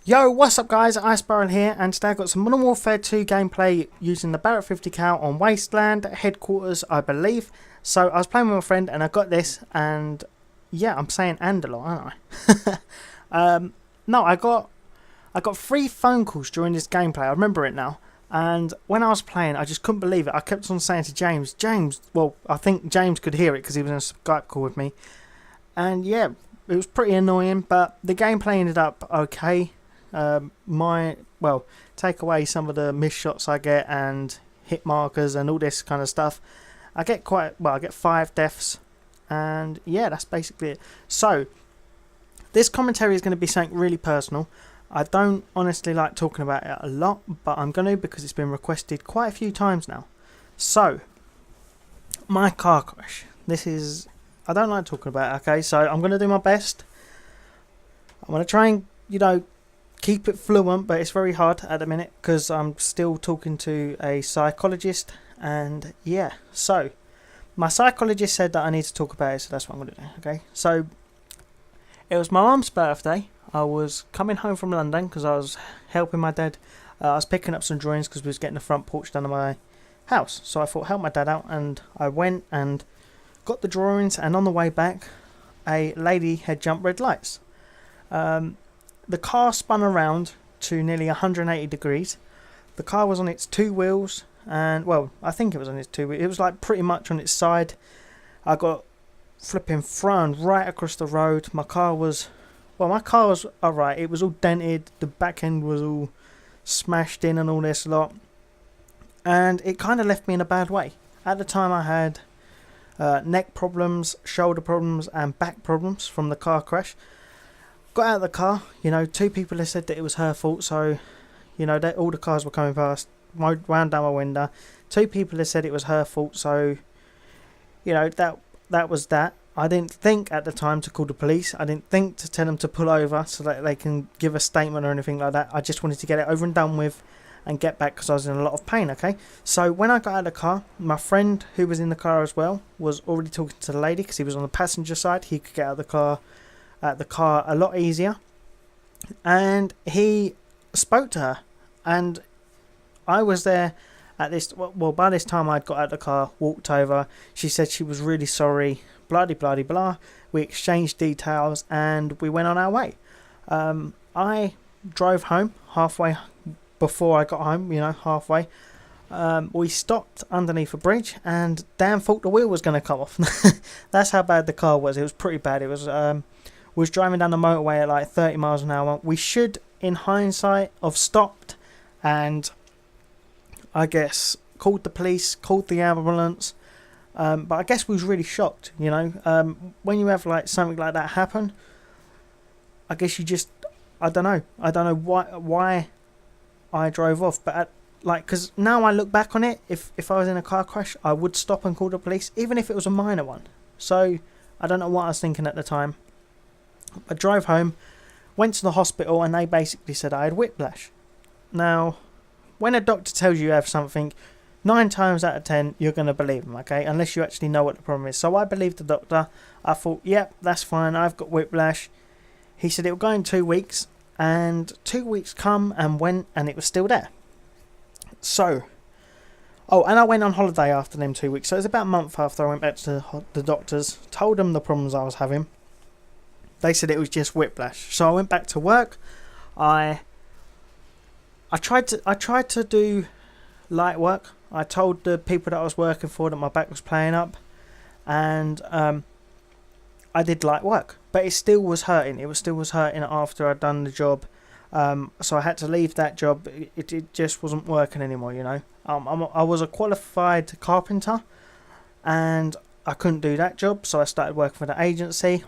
Yo, what's up guys, iiSpiiral here, and today I've got some Modern Warfare 2 gameplay using the Barrett 50 cal on Wasteland headquarters, I believe. So I was playing with my friend and I got this, and yeah, I'm saying and a lot, aren't I? No, I got 3 phone calls during this gameplay, I remember it now. And when I was playing, I just couldn't believe it. I kept on saying to James, well, I think James could hear it because he was in a Skype call with me. And yeah, it was pretty annoying, but the gameplay ended up okay. Take away some of the missed shots I get and hit markers and all this kind of stuff. I get 5 deaths, and yeah, that's basically it. So this commentary is going to be something really personal. I don't honestly like talking about it a lot, but I'm going to because it's been requested quite a few times now. So my car crash. I don't like talking about it, okay? So I'm going to do my best. I'm going to try and, keep it fluent, but it's very hard at the minute because I'm still talking to a psychologist, and yeah, so my psychologist said that I need to talk about it, so that's what I'm going to do. Okay, so it was my mum's birthday. I was coming home from London because I was helping my dad. I was picking up some drawings because we was getting the front porch done on my house, so I thought help my dad out, and I went and got the drawings, and on the way back a lady had jumped red lights. The car spun around to nearly 180 degrees. The car was on its 2 wheels, and well, I think it was on its 2 wheels. It was like pretty much on its side. I got flipping thrown right across the road. My car was alright. It was all dented. The back end was all smashed in and all this lot. And it kind of left me in a bad way. At the time I had neck problems, shoulder problems and back problems from the car crash. Got out of the car, 2 people had said that it was her fault, so, that all the cars were coming past, wound down my window. 2 people had said it was her fault, so, that was that. I didn't think at the time to call the police. I didn't think to tell them to pull over so that they can give a statement or anything like that. I just wanted to get it over and done with and get back because I was in a lot of pain, okay? So when I got out of the car, my friend who was in the car as well was already talking to the lady because he was on the passenger side. He could get out of the car a lot easier, and he spoke to her, and I was there at this, well, by this time I'd got out of the car, walked over. She said she was really sorry, blah de blah de blah. We exchanged details and we went on our way. I drove home halfway. Before I got home, halfway, we stopped underneath a bridge, and damn thought the wheel was going to come off. That's how bad the car was. It was pretty bad. It was driving down the motorway at like 30 miles an hour. We should, in hindsight, have stopped and I guess called the police, called the ambulance. But I guess we was really shocked, when you have like something like that happen. I guess you just, I don't know why I drove off, but because now I look back on it, if I was in a car crash, I would stop and call the police, even if it was a minor one. So I don't know what I was thinking at the time. I drove home, went to the hospital, and they basically said I had whiplash. Now, when a doctor tells you have something, 9 times out of 10 you're going to believe them, okay, unless you actually know what the problem is. So I believed the doctor. I thought, yep, that's fine, I've got whiplash. He said it will go in 2 weeks, and 2 weeks come and went, and it was still there. So, and I went on holiday after them 2 weeks, so it was about a month after I went back to the doctors, told them the problems I was having. They said it was just whiplash. So I went back to work. I tried to do light work. I told the people that I was working for that my back was playing up, and I did light work, but it still was hurting. It still was hurting after I'd done the job. So I had to leave that job. It just wasn't working anymore, I was a qualified carpenter, and I couldn't do that job, so I started working for the agency.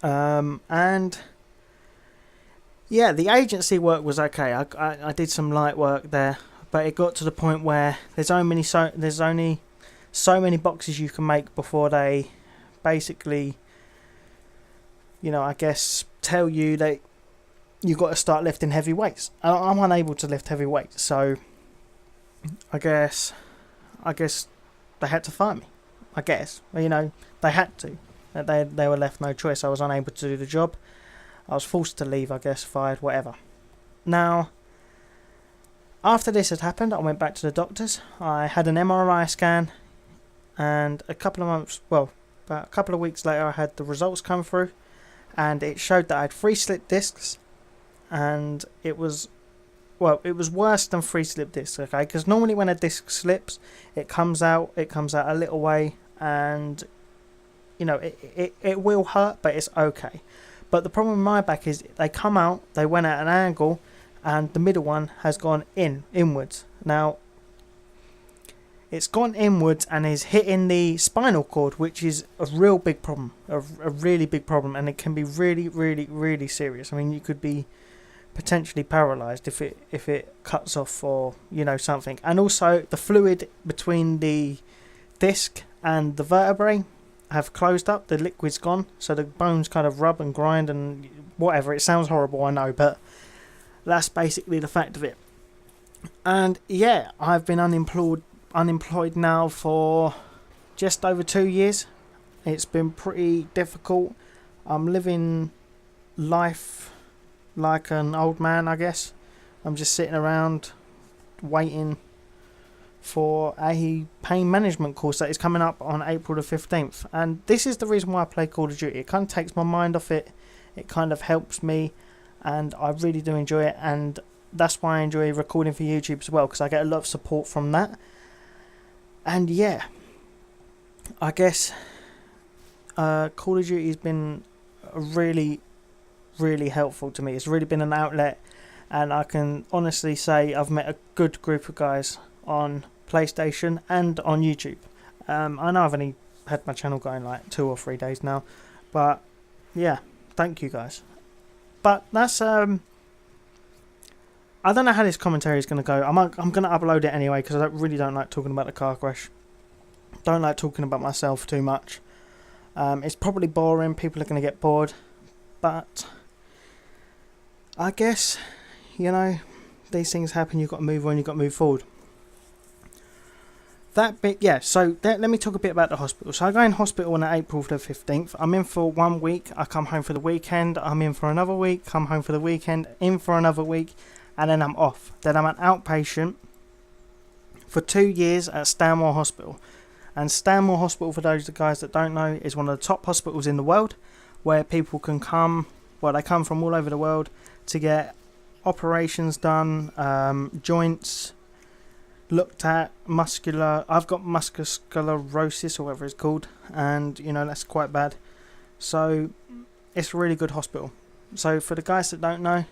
And yeah, the agency work was okay. I did some light work there, but it got to the point where there's only so many boxes you can make before they basically, I guess tell you that you've got to start lifting heavy weights. I'm unable to lift heavy weights, so I guess they had to fire me. I guess, they had to. They were left no choice. I was unable to do the job. I was forced to leave, I guess, fired, whatever. Now, after this had happened, I went back to the doctors. I had an MRI scan, and about a couple of weeks later, I had the results come through, and it showed that I had 3 slip discs, and it was worse than 3 slip discs, okay? Because normally when a disc slips, it comes out a little way, and you know it will hurt, but it's okay. But the problem with my back is they come out, they went at an angle, and the middle one has gone inwards. Now, it's gone inwards and is hitting the spinal cord, which is a real big problem, a really big problem, and it can be really, really, really serious. I mean, you could be potentially paralysed if it cuts off, or you know, something. And also, the fluid between the disc and the vertebrae have closed up. The liquid's gone, so the bones kind of rub and grind and whatever. It sounds horrible, I know, but that's basically the fact of it. And yeah, I've been unemployed now for just over 2 years. It's been pretty difficult. I'm living life like an old man, I guess. I'm just sitting around waiting for a pain management course that is coming up on April the 15th. And this is the reason why I play Call of Duty. It kind of takes my mind off it. It kind of helps me, and I really do enjoy it. And that's why I enjoy recording for YouTube as well, because I get a lot of support from that. And yeah, I guess Call of Duty has been really, really helpful to me. It's really been an outlet, and I can honestly say I've met a good group of guys on PlayStation and on YouTube. I know I've only had my channel going like 2 or 3 days now, but yeah, thank you guys. But that's I don't know how this commentary is going to go. I'm going to upload it anyway, because I really don't like talking about the car crash. Don't like talking about myself too much. It's probably boring. People are going to get bored. But I guess, you know, these things happen. You've got to move on. You've got to move forward. That bit, yeah. So let me talk a bit about the hospital. So I go in hospital on April the 15th. I'm in for 1 week. I come home for the weekend. I'm in for another week. Come home for the weekend. In for another week. And then I'm off. Then I'm an outpatient for 2 years at Stanmore Hospital. And Stanmore Hospital, for those of the guys that don't know, is one of the top hospitals in the world, where people can come, well, they come from all over the world to get operations done, joints looked at, I've got muscular sclerosis, or whatever it's called, and you know, that's quite bad. So it's a really good hospital. So for the guys that don't know,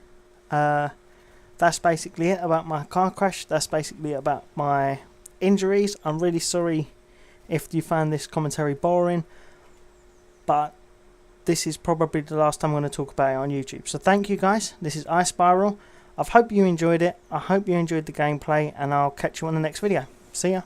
that's basically it about my car crash. That's basically about my injuries. I'm really sorry if you found this commentary boring, but this is probably the last time I'm going to talk about it on YouTube. So thank you guys. This is iiSpiiral. I hope you enjoyed it. I hope you enjoyed the gameplay, and I'll catch you on the next video. See ya.